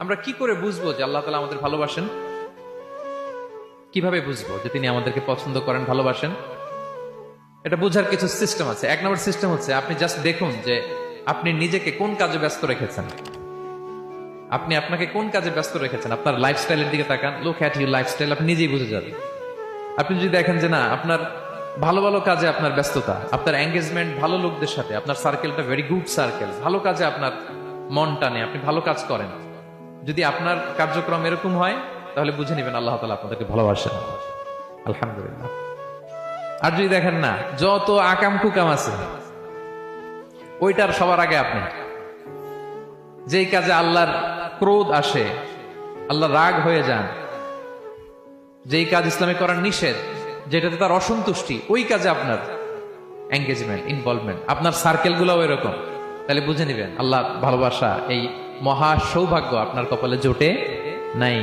আমরা কি করে বুঝবো যে আল্লাহ তাআলা আমাদের ভালোবাসেন? কিভাবে বুঝবো যে তিনি আমাদেরকে পছন্দ করেন, ভালোবাসেন? এটা বোঝার কিছু সিস্টেম আছে। এক নম্বর সিস্টেম হচ্ছে আপনি জাস্ট দেখুন যে আপনি নিজেকে কোন কাজে ব্যস্ত রেখেছেন। আপনি আপনাকে কোন কাজে ব্যস্ত রেখেছেন, আপনার লাইফস্টাইলের দিকে তাকান। লুক অ্যাট ইউর লাইফস্টাইল, আপনি নিজেই বুঝে যাবেন। আপনি যদি দেখেন যে না, আপনার ভালো ভালো কাজে আপনার ব্যস্ততা, আপনার এঙ্গেজমেন্ট ভালো লোকদের সাথে, আপনার সার্কেলটা ভেরি গুড সার্কেল, ভালো কাজে আপনার মন টানে, আপনি ভালো কাজ করেন, যদি আপনার কার্যক্রম এরকম হয়, তাহলে বুঝে নেবেন আল্লাহ তাআলা আপনাদেরকে ভালোবাসেন। আলহামদুলিল্লাহ। আর যদি দেখেন না, যত আকাম কুকাম আছে ওইটার সবার আগে আপনি, যেই কাজে আল্লাহর ক্রোধ আসে, আল্লাহ রাগ হয়ে যান, যেই কাজ ইসলামে করার নিষেধ, যেটাতে তার অসন্তুষ্টি, ওই কাজে আপনার এঙ্গেজমেন্ট, ইনভলভমেন্ট, আপনার সার্কেল গুলাও এরকম, তাহলে বুঝে নিবেন আল্লাহ ভালোবাসা, এই মহা সৌভাগ্য আপনার কপালে জোটে নাই।